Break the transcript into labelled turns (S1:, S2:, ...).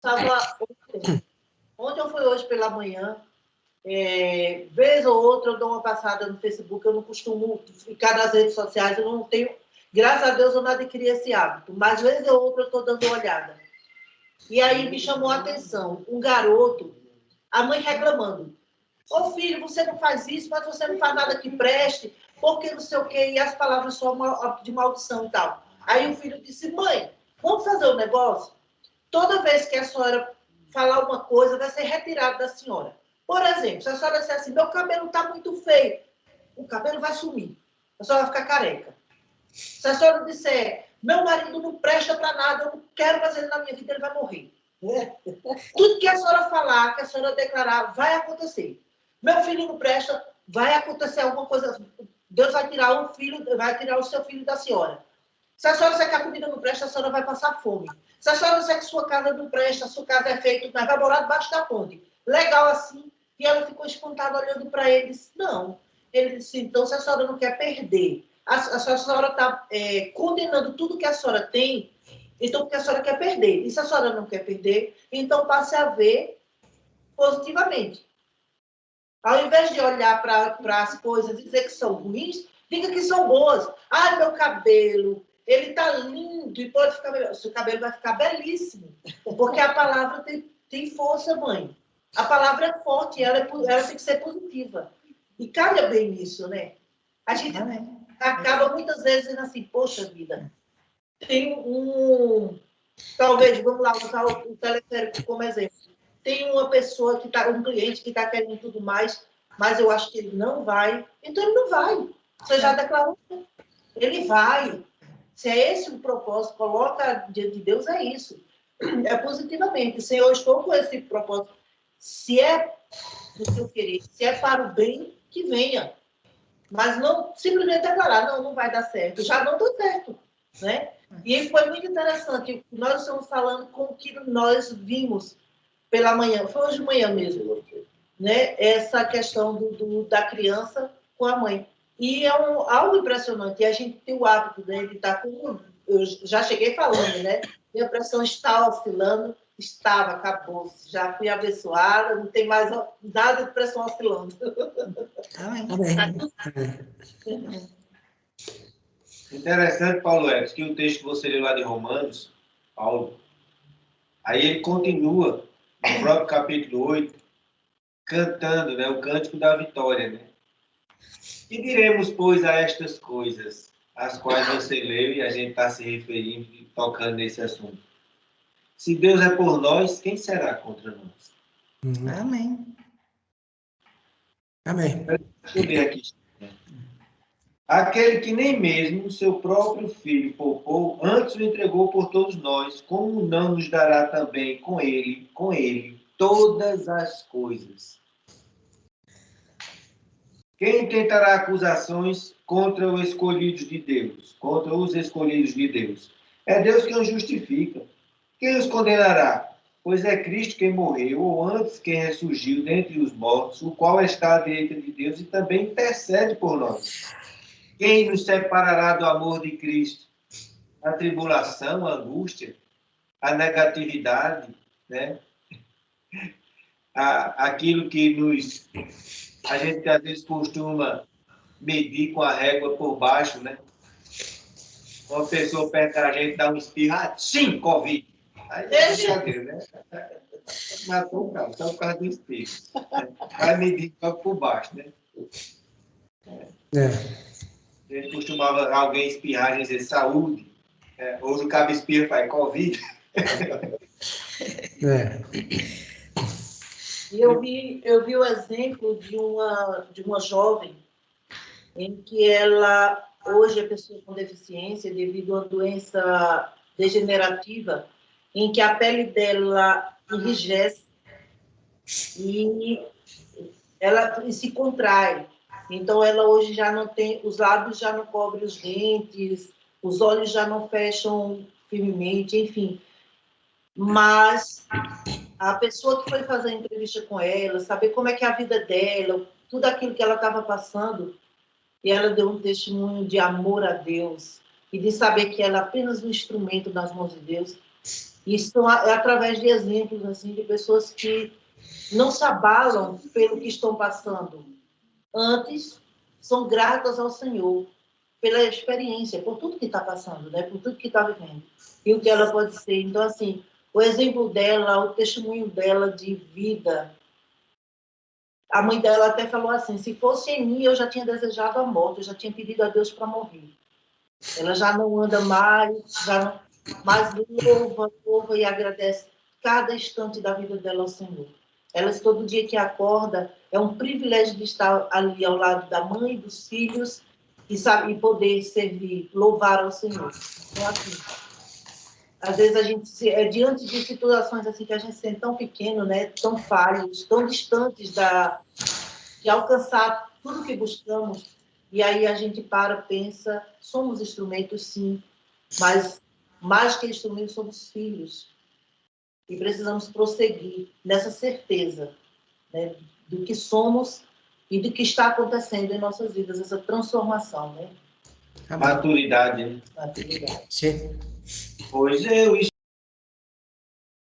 S1: Estava ontem ou foi hoje pela manhã, vez ou outra eu dou uma passada no Facebook, eu não costumo ficar nas redes sociais, eu não tenho, graças a Deus eu não adquiri esse hábito, mas vez ou outra eu estou dando uma olhada. E aí me chamou a atenção, um garoto, a mãe reclamando. Ô filho, você não faz isso, mas você não faz nada que preste, porque não sei o quê, e as palavras só de maldição e tal. Aí o filho disse, mãe, vamos fazer um negócio? Toda vez que a senhora falar uma coisa, vai ser retirado da senhora. Por exemplo, se a senhora disser assim, meu cabelo está muito feio, o cabelo vai sumir. A senhora vai ficar careca. Se a senhora disser, meu marido não presta para nada, eu não quero mais ele na minha vida, ele vai morrer. Tudo que a senhora falar, que a senhora declarar, vai acontecer. Meu filho não presta, vai acontecer alguma coisa. Deus vai tirar o seu filho da senhora. Se a senhora disser que a comida não presta, a senhora vai passar fome. Se a senhora disser que sua casa não presta, sua casa é feita, mas vai morar debaixo da ponte. Legal assim. E ela ficou espantada olhando para ele e disse, não. Ele disse, então, se a senhora não quer perder, a senhora está condenando tudo que a senhora tem, então porque a senhora quer perder. E se a senhora não quer perder, então passe a ver positivamente. Ao invés de olhar para as coisas e dizer que são ruins, diga que são boas. Ah, meu cabelo, ele está lindo e pode ficar melhor. Seu cabelo vai ficar belíssimo, porque a palavra tem força, mãe. A palavra é forte, ela tem que ser positiva. E calha bem nisso, né? A gente acaba muitas vezes dizendo assim, poxa vida, tem talvez, vamos lá, usar o teleférico como exemplo. Tem uma pessoa um cliente que está querendo tudo mais, mas eu acho que ele não vai. Então ele não vai. Você já declarou? Ele vai. Se é esse o propósito, coloca diante de Deus, é isso. É positivamente. Senhor, eu estou com esse propósito. Se é do seu querer, se é para o bem, que venha. Mas não simplesmente declarar, não vai dar certo. Já não deu certo, né? E foi muito interessante. Nós estamos falando com o que nós vimos pela manhã, foi hoje de manhã mesmo, né? Essa questão da criança com a mãe. E é algo impressionante. E a gente tem o hábito, né, de estar com... Eu já cheguei falando, né? Minha pressão está oscilando. Estava, acabou. Já fui abençoada, não tem mais nada de pressão oscilando.
S2: Interessante, Paulo Edson, que o texto que você leu lá de Romanos, Paulo, aí ele continua, no próprio capítulo 8, cantando, né, o cântico da vitória, né? Que diremos, pois, a estas coisas, as quais você leu e a gente está se referindo e tocando nesse assunto? Se Deus é por nós, quem será contra nós?
S3: Amém. Amém.
S2: Deixa eu ver aqui. Aquele que nem mesmo o seu próprio filho poupou, antes o entregou por todos nós, como não nos dará também com ele, todas as coisas? Quem tentará acusações contra os escolhidos de Deus? Contra os escolhidos de Deus? É Deus quem os justifica. Quem os condenará? Pois é Cristo quem morreu, ou antes quem ressurgiu dentre os mortos, o qual está à direita de Deus e também intercede por nós. Quem nos separará do amor de Cristo? A tribulação, a angústia, a negatividade, né? Aquilo que a gente às vezes costuma medir com a régua por baixo, né? Uma pessoa perto da gente dá um espirro, sim, Covid. Aí é brincadeira, né? Matou o cara, só por causa do espirro. Vai medir só por baixo, né? A gente costumava alguém espirrar, a gente dizer saúde. Hoje o cabo espirra faz Covid.
S1: E eu vi o exemplo de uma jovem em que ela, hoje é pessoa com deficiência devido a uma doença degenerativa, em que a pele dela enrijece e ela se contrai. Então, ela hoje já não tem, os lábios já não cobrem os dentes, os olhos já não fecham firmemente, enfim. Mas a pessoa que foi fazer a entrevista com ela, saber como é que é a vida dela, tudo aquilo que ela estava passando, e ela deu um testemunho de amor a Deus e de saber que ela é apenas um instrumento nas mãos de Deus. Isso é através de exemplos assim de pessoas que não se abalam pelo que estão passando. Antes, são gratas ao Senhor pela experiência, por tudo que está passando, né? Por tudo que está vivendo. E o que ela pode ser. Então, assim, o exemplo dela, o testemunho dela de vida. A mãe dela até falou assim, se fosse em mim, eu já tinha desejado a morte, eu já tinha pedido a Deus para morrer. Ela já não anda mais, já não, mas louva e agradece cada instante da vida dela ao Senhor. Ela, todo dia que acorda, é um privilégio de estar ali ao lado da mãe, dos filhos, e, sabe, e poder servir, louvar ao Senhor. Então, assim, às vezes a gente, diante de situações assim que a gente se sente tão pequeno, né, tão falhos, tão distantes de alcançar tudo que buscamos, e aí a gente pensa, somos instrumentos sim, mas mais que instrumentos somos filhos, e precisamos prosseguir nessa certeza, né, do que somos e do que está acontecendo em nossas vidas, essa transformação, né?
S2: Maturidade, né?
S1: Maturidade.
S3: Sim.
S2: Pois é, o